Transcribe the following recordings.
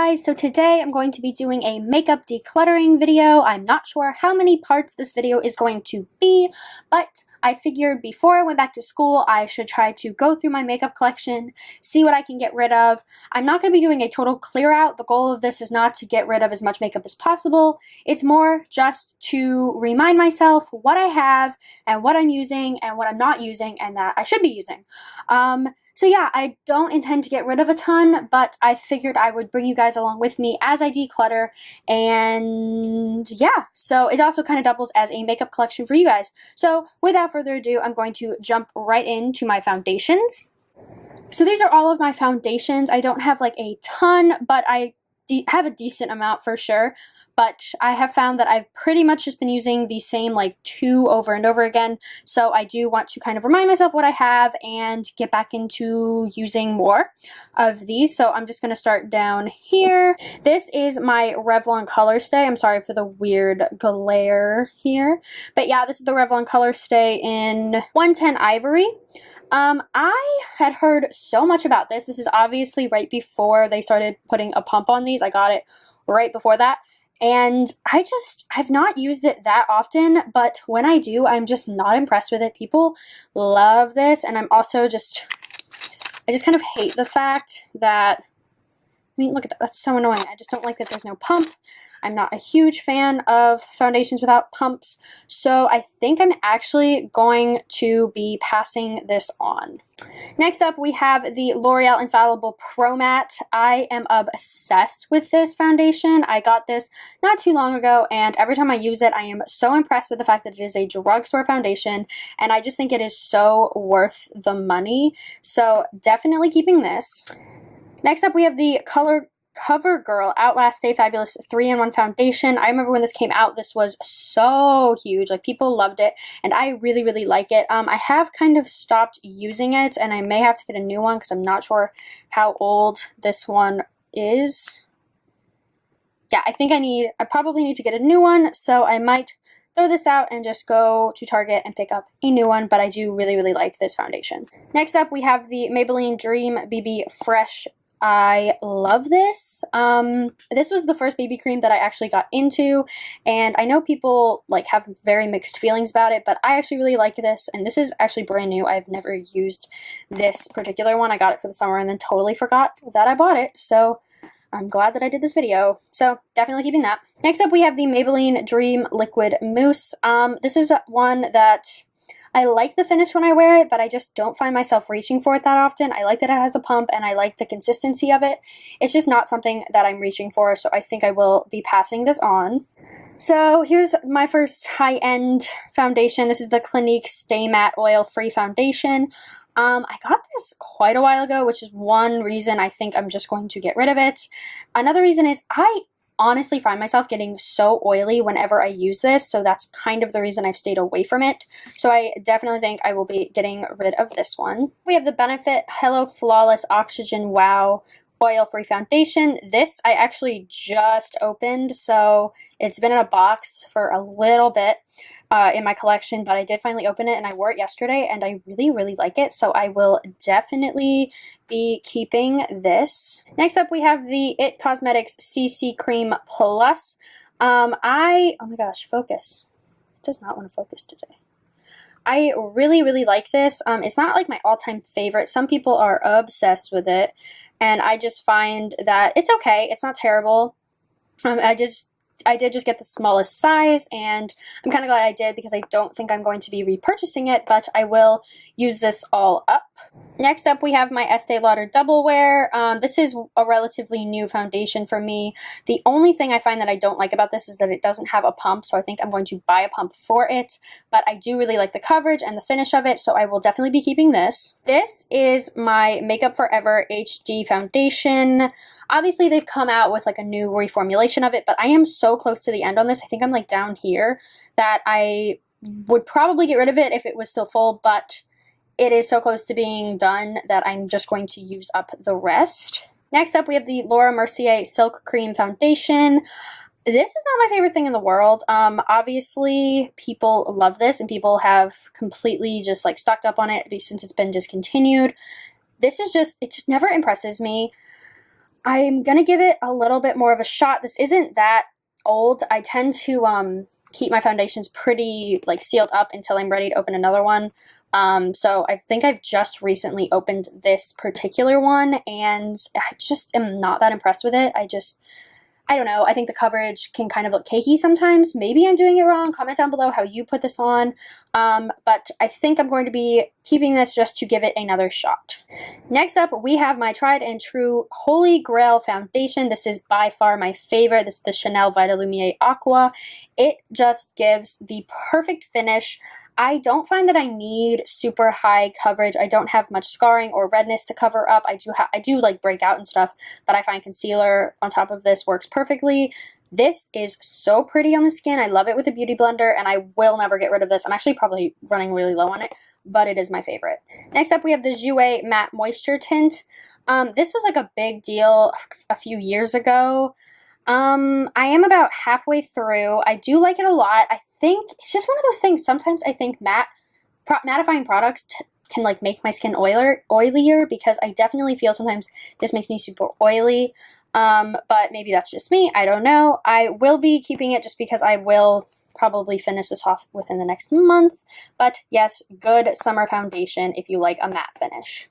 guys, so today I'm going to be doing a makeup decluttering video. I'm not sure how many parts this video is going to be, but I figured before I went back to school I should try to go through my makeup collection, see what I can get rid of. I'm not going to be doing a total clear out. The goal of this is not to get rid of as much makeup as possible. It's more just to remind myself what I have and what I'm using and what I'm not using and that I should be using. So yeah, I don't intend to get rid of a ton, but I figured I would bring you guys along with me as I declutter, and yeah, so it also kind of doubles as a makeup collection for you guys. So without further ado, I'm going to jump right into my foundations. So these are all of my foundations. I don't have like a ton, but I have a decent amount for sure. But I have found that I've pretty much just been using the same like two over and over again. So I do want to kind of remind myself what I have and get back into using more of these. So I'm just going to start down here. This is my Revlon Color Stay. I'm sorry for the weird glare here. But yeah, this is the Revlon Color Stay in 110 Ivory. I had heard so much about this. This is obviously right before they started putting a pump on these. I got it right before that. And I've not used it that often, but when I do, I'm just not impressed with it. People love this, and I just kind of hate the fact that, I mean, look at that, that's so annoying. I just don't like that there's no pump. I'm not a huge fan of foundations without pumps, so I think I'm actually going to be passing this on. Next up, we have the L'Oreal Infallible Pro Matte. I am obsessed with this foundation. I got this not too long ago, and every time I use it, I am so impressed with the fact that it is a drugstore foundation, and I just think it is so worth the money. So definitely keeping this. Next up, we have the CoverGirl Outlast Stay Fabulous 3-in-1 foundation. I remember when this came out, this was so huge. Like, people loved it, and I really, really like it. I have kind of stopped using it, and I may have to get a new one because I'm not sure how old this one is. Yeah, I probably need to get a new one, so I might throw this out and just go to Target and pick up a new one, but I do really, really like this foundation. Next up, we have the Maybelline Dream BB Fresh. I love this. This was the first BB cream that I actually got into, and I know people like have very mixed feelings about it, but I actually really like this, and this is actually brand new. I've never used this particular one. I got it for the summer and then totally forgot that I bought it, so I'm glad that I did this video. So definitely keeping that. Next up, we have the Maybelline Dream Liquid Mousse. This is one that I like the finish when I wear it, but I just don't find myself reaching for it that often. I like that it has a pump, and I like the consistency of it. It's just not something that I'm reaching for, so I think I will be passing this on. So here's my first high-end foundation. This is the Clinique Stay Matte Oil-Free Foundation. I got this quite a while ago, which is one reason I think I'm just going to get rid of it. Another reason is I honestly find myself getting so oily whenever I use this, so that's kind of the reason I've stayed away from it. So I definitely think I will be getting rid of this one. We have the Benefit Hello Flawless Oxygen Wow Oil-Free Foundation. This I actually just opened, so it's been in a box for a little bit in my collection, but I did finally open it and I wore it yesterday and I really, really like it, so I will definitely be keeping this. Next up, we have the IT Cosmetics CC Cream Plus. Oh my gosh, focus. It does not want to focus today. I really, really like this. It's not like my all-time favorite. Some people are obsessed with it, and I just find that it's okay. It's not terrible. I did just get the smallest size, and I'm kind of glad I did because I don't think I'm going to be repurchasing it, but I will use this all up. Next up, we have my Estee Lauder Double Wear. This is a relatively new foundation for me. The only thing I find that I don't like about this is that it doesn't have a pump, so I think I'm going to buy a pump for it, but I do really like the coverage and the finish of it, so I will definitely be keeping this. This is my Makeup Forever HD Foundation. Obviously, they've come out with like a new reformulation of it, but I am so close to the end on this. I think I'm like down here that I would probably get rid of it if it was still full, but it is so close to being done that I'm just going to use up the rest. Next up, we have the Laura Mercier Silk Cream Foundation. This is not my favorite thing in the world. Obviously, people love this, and people have completely just like stocked up on it since it's been discontinued. This is just, it just never impresses me. I'm gonna give it a little bit more of a shot. This isn't that old. I tend to keep my foundations pretty like sealed up until I'm ready to open another one. So I think I've just recently opened this particular one, and I just am not that impressed with it. I don't know. I think the coverage can kind of look cakey sometimes. Maybe I'm doing it wrong. Comment down below how you put this on. But I think I'm going to be keeping this just to give it another shot. Next up, we have my tried and true Holy Grail foundation. This is by far my favorite. This is the Chanel Vitalumiere Aqua. It just gives the perfect finish. I don't find that I need super high coverage. I don't have much scarring or redness to cover up. I do like break out and stuff, but I find concealer on top of this works perfectly. This is so pretty on the skin. I love it with a beauty blender, and I will never get rid of this. I'm actually probably running really low on it, but it is my favorite. Next up, we have the Jouer Matte Moisture Tint. This was like a big deal a few years ago. I am about halfway through. I do like it a lot. I think it's just one of those things. Sometimes I think mattifying products can like make my skin oilier because I definitely feel sometimes this makes me super oily. But maybe that's just me. I don't know. I will be keeping it just because I will probably finish this off within the next month. But yes, good summer foundation if you like a matte finish.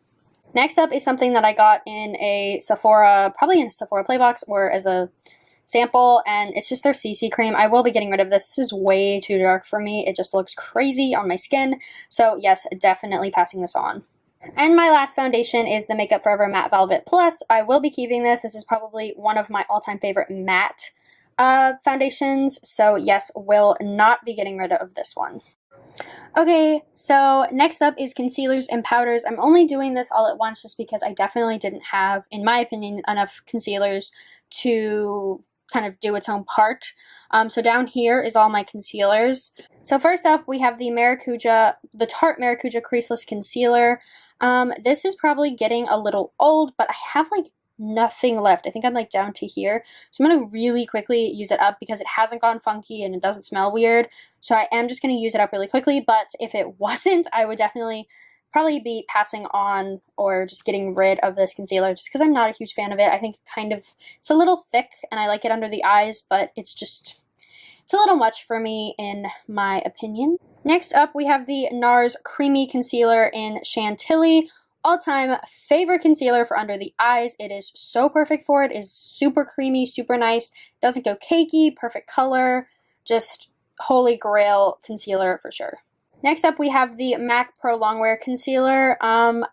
Next up is something that I got in a Sephora, probably in a Sephora Playbox or as a sample, and it's just their CC cream. I will be getting rid of this. This is way too dark for me. It just looks crazy on my skin. So yes, definitely passing this on. And my last foundation is the Makeup Forever Matte Velvet Plus. I will be keeping this. This is probably one of my all-time favorite matte foundations. So yes, will not be getting rid of this one. Okay, so next up is concealers and powders. I'm only doing this all at once just because I definitely didn't have, in my opinion, enough concealers to kind of do its own part. So down here is all my concealers. So first up, we have the Tarte Maracuja Creaseless Concealer. This is probably getting a little old, but I have like nothing left. I think I'm like down to here. So I'm going to really quickly use it up because it hasn't gone funky and it doesn't smell weird. So I am just going to use it up really quickly, but if it wasn't, I would definitely probably be passing on or just getting rid of this concealer just because I'm not a huge fan of it. I think it's a little thick and I like it under the eyes, but it's a little much for me in my opinion. Next up, we have the NARS Creamy Concealer in Chantilly. All-time favorite concealer for under the eyes. It is so perfect for it. It is super creamy, super nice. Doesn't go cakey, perfect color. Just holy grail concealer for sure. Next up, we have the MAC Pro Longwear Concealer.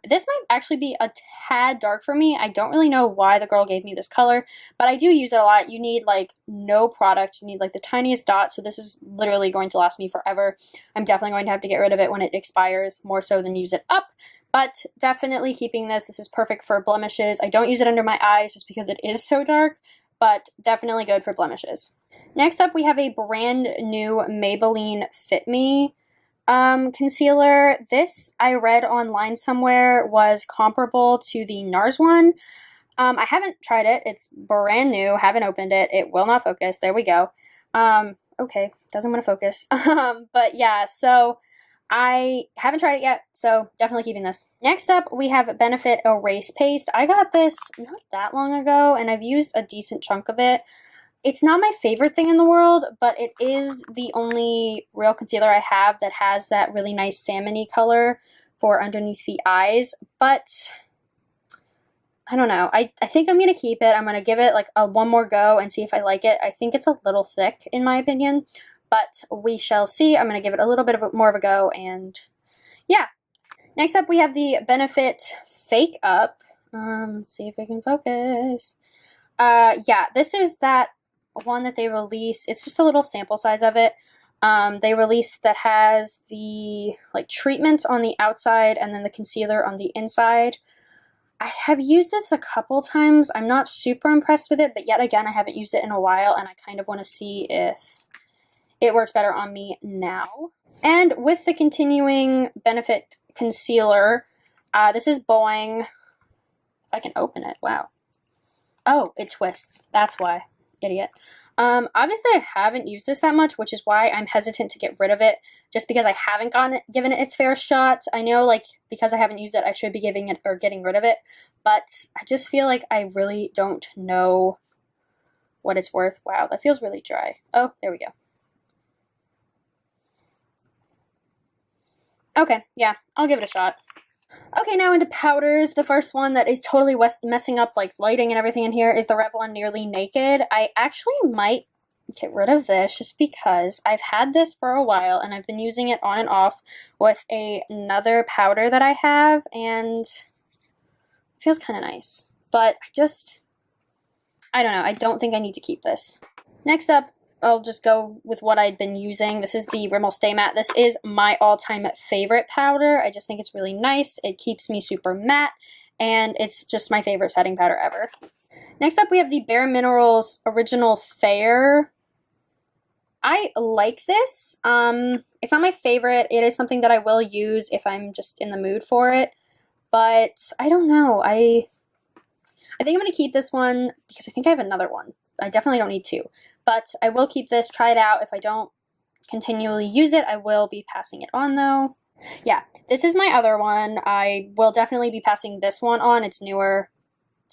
This might actually be a tad dark for me. I don't really know why the girl gave me this color, but I do use it a lot. You need like no product. You need like the tiniest dot, so this is literally going to last me forever. I'm definitely going to have to get rid of it when it expires, more so than use it up. But definitely keeping this. This is perfect for blemishes. I don't use it under my eyes just because it is so dark, but definitely good for blemishes. Next up, we have a brand new Maybelline Fit Me concealer. This I read online somewhere was comparable to the NARS one. I haven't tried it. It's brand new. Haven't opened it. It will not focus. There we go. Okay, doesn't want to focus. But yeah, so I haven't tried it yet, so definitely keeping this. Next up, we have Benefit Erase Paste. I got this not that long ago, and I've used a decent chunk of it. It's not my favorite thing in the world, but it is the only real concealer I have that has that really nice salmon-y color for underneath the eyes. But I don't know. I think I'm going to keep it. I'm going to give it like one more go and see if I like it. I think it's a little thick in my opinion, but we shall see. I'm going to give it a little bit more of a go, and yeah. Next up, we have the Benefit Fake Up. Let's see if I can focus. Yeah, this is that one that they release. It's just a little sample size of it. They released that has the like treatment on the outside and then the concealer on the inside. I have used this a couple times. I'm not super impressed with it, but yet again, I haven't used it in a while, and I kind of want to see if it works better on me now. And with the continuing Benefit concealer, this is Boing. If I can open it, wow. Oh, it twists. That's why. idiot. Obviously I haven't used this that much, which is why I'm hesitant to get rid of it, just because I haven't given it its fair shot. I know, like, because I haven't used it, I should be giving it or getting rid of it, but I just feel like I really don't know what it's worth. Wow, that feels really dry. Oh, there we go. Okay, yeah, I'll give it a shot. Okay, now into powders. The first one that is totally messing up like lighting and everything in here is the Revlon Nearly Naked. I actually might get rid of this just because I've had this for a while and I've been using it on and off with another powder that I have, and it feels kind of nice. But I don't know. I don't think I need to keep this. Next up, I'll just go with what I'd been using. This is the Rimmel Stay Matte. This is my all-time favorite powder. I just think it's really nice. It keeps me super matte, and it's just my favorite setting powder ever. Next up, we have the Bare Minerals Original Fair. I like this. It's not my favorite. It is something that I will use if I'm just in the mood for it, but I don't know. I think I'm going to keep this one because I think I have another one. I definitely don't need two, but I will keep this, try it out. If I don't continually use it, I will be passing it on though. Yeah, this is my other one. I will definitely be passing this one on. It's newer.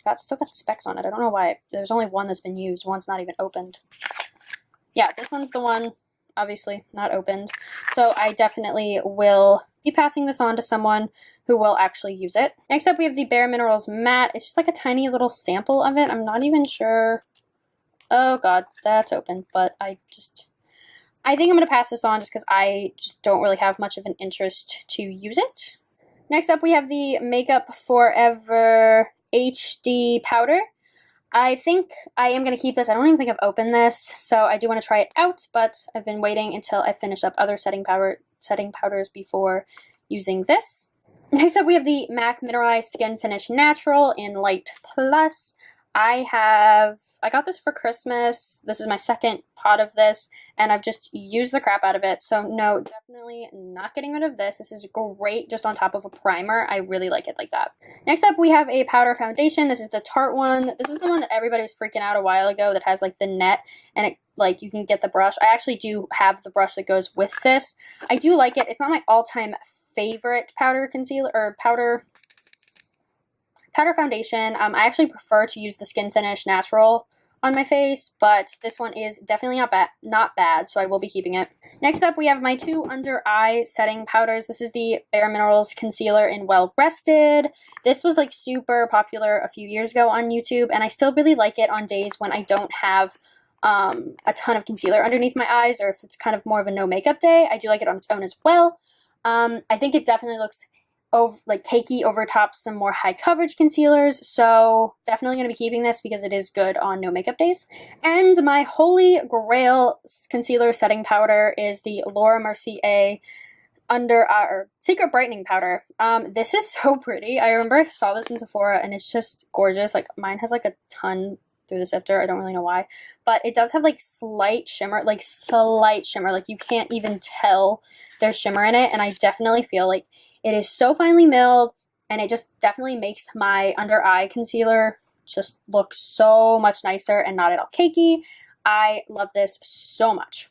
It's still got specs on it. I don't know why. There's only one that's been used. One's not even opened. Yeah, this one's the one, obviously not opened. So I definitely will be passing this on to someone who will actually use it. Next up, we have the Bare Minerals Matte. It's just like a tiny little sample of it. I'm not even sure. Oh god, that's open, but I think I'm going to pass this on just because I just don't really have much of an interest to use it. Next up, we have the Makeup Forever HD powder. I think I am going to keep this. I don't even think I've opened this, so I do want to try it out, but I've been waiting until I finish up other setting powders before using this. Next up, we have the MAC Mineralized Skin Finish Natural in Light Plus. I got this for Christmas. This is my second pot of this, and I've just used the crap out of it. So no, definitely not getting rid of this. This is great just on top of a primer. I really like it like that. Next up, we have a powder foundation. This is the Tarte one. This is the one that everybody was freaking out a while ago that has like the net, and it like you can get the brush. I actually do have the brush that goes with this. I do like it. It's not my all-time favorite powder concealer or powder foundation. I actually prefer to use the Skin Finish Natural on my face, but this one is definitely not bad, so I will be keeping it. Next up, we have my two under eye setting powders. This is the Bare Minerals Concealer in Well Rested. This was like super popular a few years ago on YouTube, and I still really like it on days when I don't have a ton of concealer underneath my eyes, or if it's kind of more of a no makeup day. I do like it on its own as well. I think it definitely looks like cakey over top some more high coverage concealers, so definitely going to be keeping this because it is good on no makeup days. And my holy grail concealer setting powder is the Laura Mercier Secret Brightening Powder. This is so pretty. I remember I saw this in Sephora and it's just gorgeous. Like mine has like a ton through the sifter. I don't really know why, but it does have like slight shimmer. Like you can't even tell there's shimmer in it, and I definitely feel like it is so finely milled, and it just definitely makes my under eye concealer just look so much nicer and not at all cakey. I love this so much.